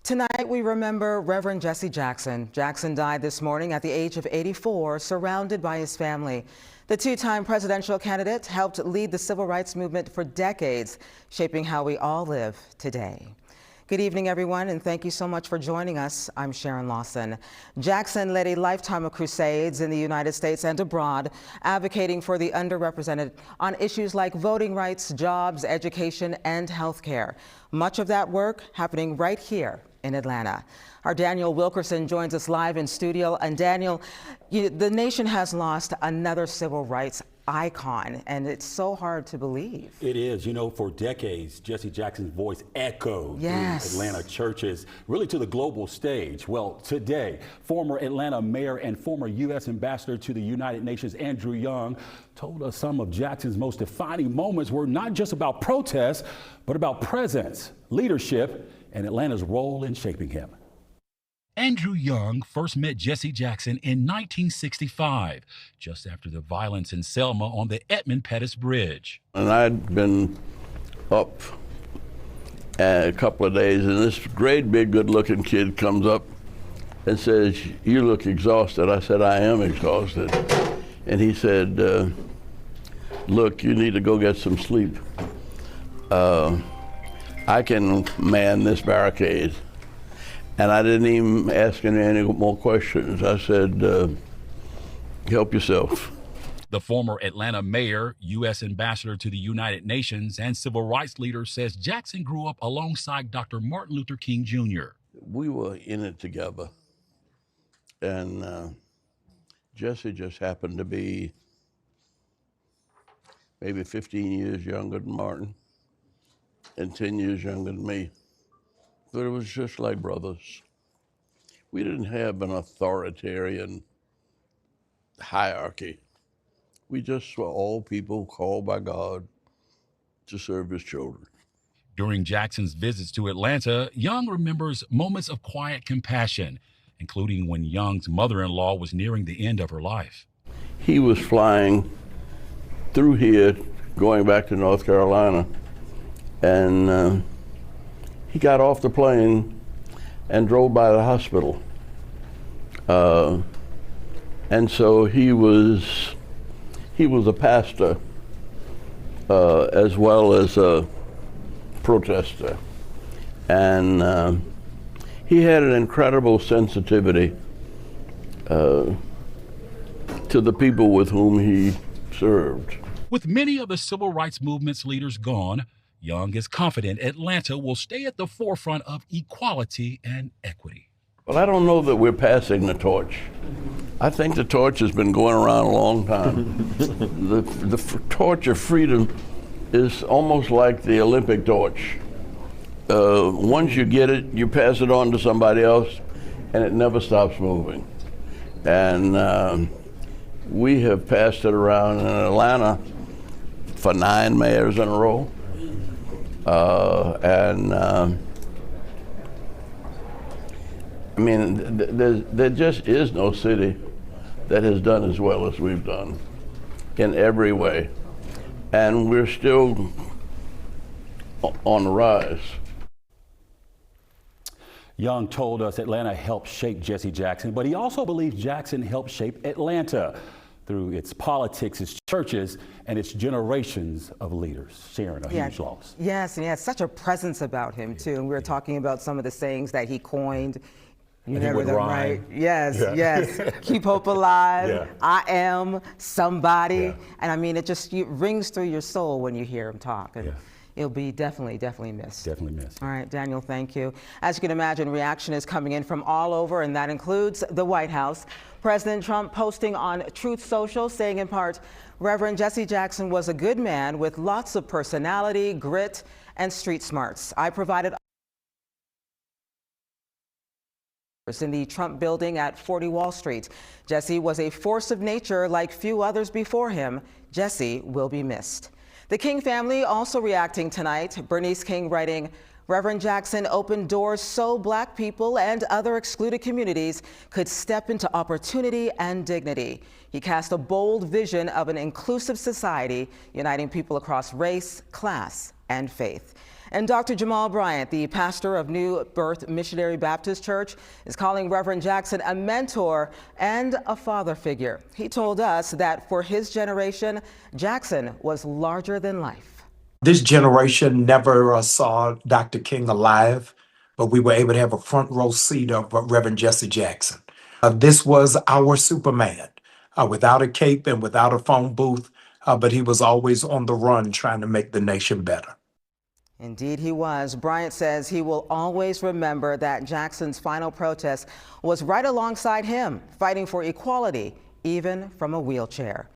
Tonight, we remember Reverend Jesse Jackson. Jackson died this morning at the age of 84, surrounded by his family. The two-time presidential candidate helped lead the civil rights movement for decades, shaping how we all live today. Good evening, everyone, and thank you so much for joining us. I'm Sharon Lawson. Jackson led a lifetime of crusades in the United States and abroad, advocating for the underrepresented on issues like voting rights, jobs, education, and health care. Much of that work happening right here in Atlanta. Our Daniel Wilkerson joins us live in studio. And Daniel, the nation has lost another civil rights icon, and it's so hard to believe. It is. You know, for decades, Jesse Jackson's voice echoed through Atlanta churches, really to the global stage. Well, today, former Atlanta mayor and former U.S. ambassador to the United Nations, Andrew Young, told us some of Jackson's most defining moments were not just about protests, but about presence, leadership, and Atlanta's role in shaping him. Andrew Young first met Jesse Jackson in 1965, just after the violence in Selma on the Edmund Pettus Bridge. And I'd been up a couple of days, and this great big good-looking kid comes up and says, "You look exhausted." I said, "I am exhausted." And he said, "Look, you need to go get some sleep. I can man this barricade." And I didn't even ask him any more questions. I said, "Help yourself." The former Atlanta mayor, U.S. ambassador to the United Nations, and civil rights leader says Jackson grew up alongside Dr. Martin Luther King Jr. We were in it together. And Jesse just happened to be maybe 15 years younger than Martin and 10 years younger than me. But it was just like brothers. We didn't have an authoritarian hierarchy. We just were all people called by God to serve his children. During Jackson's visits to Atlanta, Young remembers moments of quiet compassion, including when Young's mother-in-law was nearing the end of her life. He was flying through here, going back to North Carolina, and he got off the plane and drove by the hospital. And so he was a pastor as well as a protester. And he had an incredible sensitivity to the people with whom he served. With many of the civil rights movement's leaders gone, Young is confident Atlanta will stay at the forefront of equality and equity. Well, I don't know that we're passing the torch. I think the torch has been going around a long time. The torch of freedom is almost like the Olympic torch. Once you get it, you pass it on to somebody else, and it never stops moving. And we have passed it around in Atlanta for 9 mayors in a row. I mean, there just is no city that has done as well as we've done in every way. And we're still on the rise. Young told us Atlanta helped shape Jesse Jackson, but he also believes Jackson helped shape Atlanta through its politics, its churches, and its generations of leaders. Sharon, a huge loss. Yes, and he had such a presence about him, too. And we were talking about some of the sayings that he coined. You never the right. Yes, yes. Keep hope alive. I am somebody. And I mean, it just rings through your soul when you hear him talk. And it'll be definitely missed. Definitely missed. All right, Daniel, thank you. As you can imagine, reaction is coming in from all over, and that includes the White House. President Trump posting on Truth Social, saying in part, Reverend Jesse Jackson was a good man with lots of personality, grit, and street smarts. I provided in the Trump building at 40 Wall Street. Jesse was a force of nature like few others before him. Jesse will be missed. The King family also reacting tonight. Bernice King writing, Reverend Jackson opened doors so Black people and other excluded communities could step into opportunity and dignity. He cast a bold vision of an inclusive society, uniting people across race, class, and faith. And Dr. Jamal Bryant, the pastor of New Birth Missionary Baptist Church, is calling Reverend Jackson a mentor and a father figure. He told us that for his generation, Jackson was larger than life. This generation never saw Dr. King alive, but we were able to have a front row seat of Reverend Jesse Jackson. This was our Superman, without a cape and without a phone booth, but he was always on the run trying to make the nation better. Indeed he was. Bryant says he will always remember that Jackson's final protest was right alongside him, fighting for equality, even from a wheelchair.